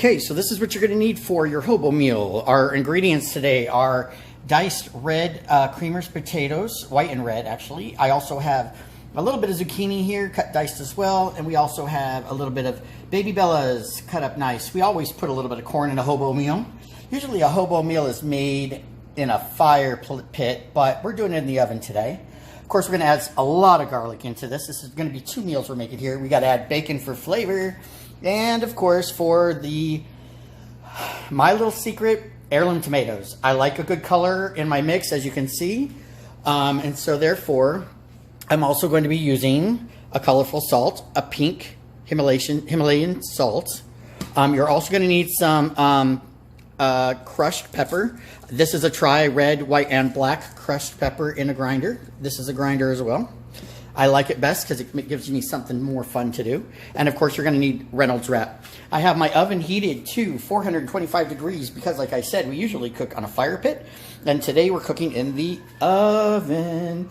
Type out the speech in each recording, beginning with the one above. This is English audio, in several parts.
Okay, so this is what you're going to need for your hobo meal. Our ingredients today are diced red creamers potatoes, white and red actually. I also have a little bit of zucchini here, cut diced as well, and we also have a little bit of baby bellas cut up nice. We always put a little bit of corn in a hobo meal. Usually a hobo meal is made in a fire pit, but we're doing it in the oven today. Of course, we're going to add a lot of garlic into this. This is going to be 2 meals we're making here. We got to add bacon for flavor. And of course, for my little secret, heirloom tomatoes. I like a good color in my mix, as you can see. And so therefore, I'm also going to be using a colorful salt, a pink Himalayan salt. You're also going to need some crushed pepper. This is a try red, white, and black crushed pepper in a grinder. This is a grinder as well. I like it best because it gives me something more fun to do. And of course, you're going to need Reynolds wrap. I have my oven heated to 425 degrees because, like I said, we usually cook on a fire pit. And today we're cooking in the oven.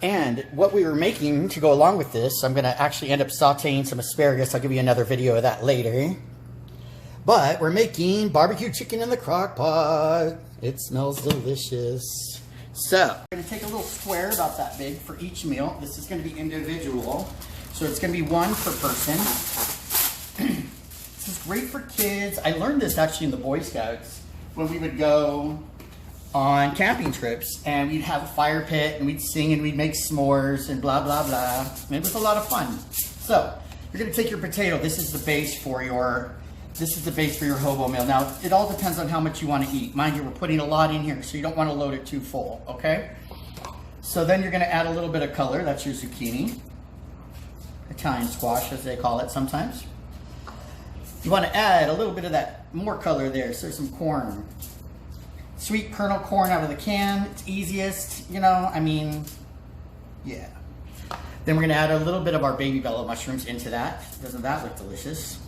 And what we were making to go along with this, I'm going to actually end up sauteing some asparagus. I'll give you another video of that later. But we're making barbecue chicken in the crock pot. It smells delicious. So, we're going to take a little square about that big for each meal. This is going to be individual. So it's going to be 1 per person. This is great for kids. I learned this actually in the Boy Scouts when we would go on camping trips and we'd have a fire pit and we'd sing and we'd make s'mores and blah, blah, blah. And it was a lot of fun. So, you're going to take your potato. This is the base for your hobo meal. Now, it all depends on how much you want to eat. Mind you, we're putting a lot in here, so you don't want to load it too full, okay? So then you're going to add a little bit of color. That's your zucchini. Italian squash, as they call it sometimes. You want to add a little bit of that more color there, so some corn. Sweet kernel corn out of the can. It's easiest, you know, I mean, yeah. Then we're going to add a little bit of our baby bella mushrooms into that. Doesn't that look delicious?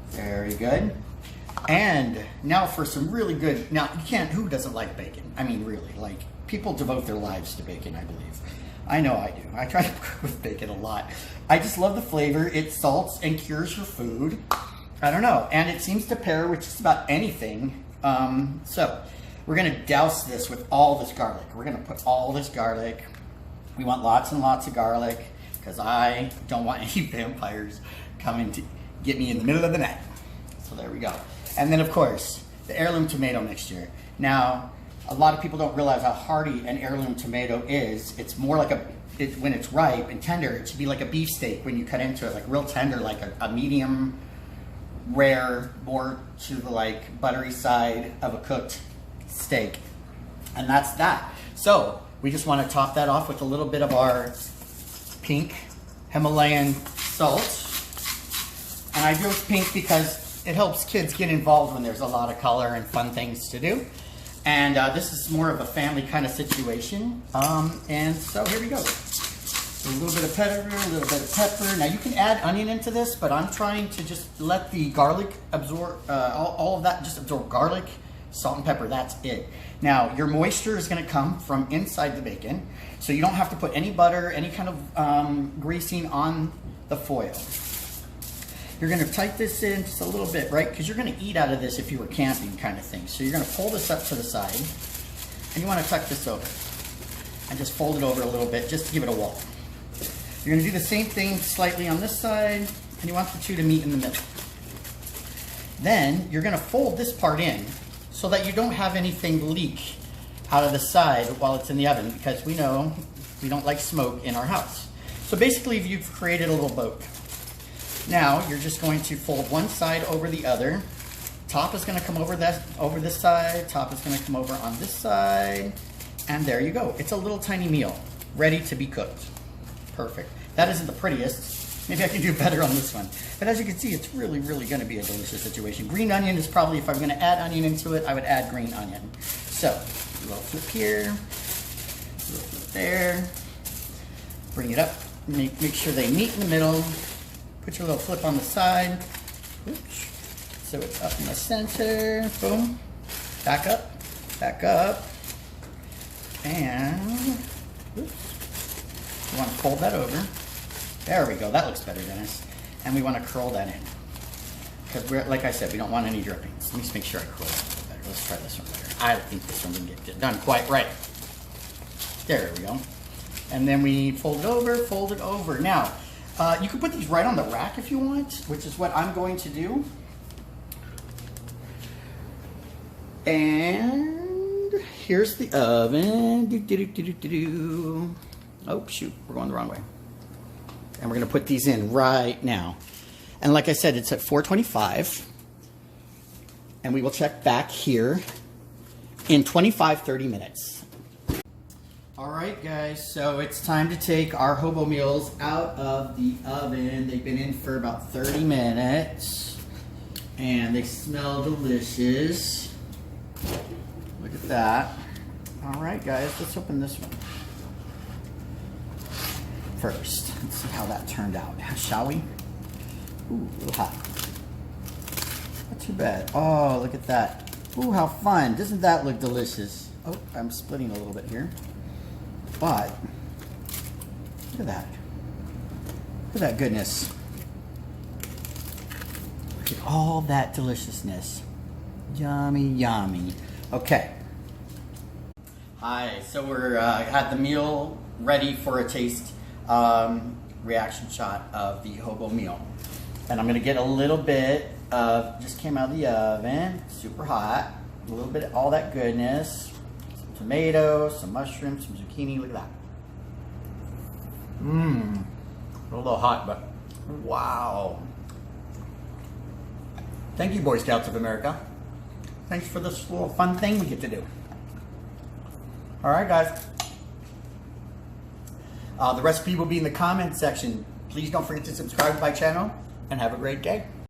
Very good. And now for some really good, now you can't, who doesn't like bacon? I mean, really, like, people devote their lives to bacon, I believe. I know I do. I try to cook with bacon a lot. I just love the flavor. It salts and cures your food. I don't know. And it seems to pair with just about anything. So we're going to douse this with all this garlic. We're going to put all this garlic. We want lots and lots of garlic because I don't want any vampires coming to get me in the middle of the night. So there we go. And then of course, the heirloom tomato mixture. Now, a lot of people don't realize how hardy an heirloom tomato is. It's more like when it's ripe and tender, it should be like a beefsteak when you cut into it, like real tender, like a medium rare, more to the like buttery side of a cooked steak. And that's that. So we just want to top that off with a little bit of our pink Himalayan salt. And I do pink because it helps kids get involved when there's a lot of color and fun things to do. And this is more of a family kind of situation. And so here we go. A little bit of pepper, a little bit of pepper. Now you can add onion into this, but I'm trying to just let the garlic absorb, all of that just absorb garlic, salt and pepper, that's it. Now your moisture is gonna come from inside the bacon. So you don't have to put any butter, any kind of greasing on the foil. You're going to tight this in just a little bit, right? Because you're going to eat out of this if you were camping kind of thing. So you're going to pull this up to the side, and you want to tuck this over. And just fold it over a little bit just to give it a wall. You're going to do the same thing slightly on this side, and you want the two to meet in the middle. Then you're going to fold this part in so that you don't have anything leak out of the side while it's in the oven, because we know we don't like smoke in our house. So basically, you've created a little boat. Now, you're just going to fold one side over the other. Top is going to come over this side. Top is going to come over on this side. And there you go. It's a little tiny meal, ready to be cooked. Perfect. That isn't the prettiest. Maybe I can do better on this one. But as you can see, it's really, really going to be a delicious situation. Green onion is probably, if I'm going to add onion into it, I would add green onion. So, a little flip here, a little flip there. Bring it up. Make sure they meet in the middle. Put your little flip on the side. Oops. So it's up in the center. Boom. Back up. Back up. And oops. You want to fold that over. There we go. That looks better, Dennis. And we want to curl that in. because we're, like I said, we don't want any drippings. Let me just make sure I curl it a little better. Let's try this one better. I think this one didn't get done quite right. There we go. And then we fold it over. Now, you can put these right on the rack if you want, which is what I'm going to do. And here's the oven. Oh, shoot, we're going the wrong way. And we're gonna put these in right now. And like I said, it's at 425. And we will check back here in 25-30 minutes. All right, guys, so it's time to take our Hobo Meals out of the oven. They've been in for about 30 minutes. And they smell delicious. Look at that. All right, guys, let's open this one first. Let's see how that turned out, shall we? Ooh, a little hot. Not too bad. Oh, look at that. Ooh, how fun. Doesn't that look delicious? Oh, I'm splitting a little bit here. But, look at that. Look at that goodness. Look at all that deliciousness. Yummy, yummy. Okay. Hi, so we're had the meal ready for a taste reaction shot of the Hobo Meal. And I'm gonna get a little bit of, just came out of the oven, super hot, a little bit of all that goodness, some tomatoes, some mushrooms, some zucchini, look at that. Mmm, a little hot, but wow. Thank you, Boy Scouts of America. Thanks for this little fun thing we get to do. All right, guys. The recipe will be in the comment section. Please don't forget to subscribe to my channel and have a great day.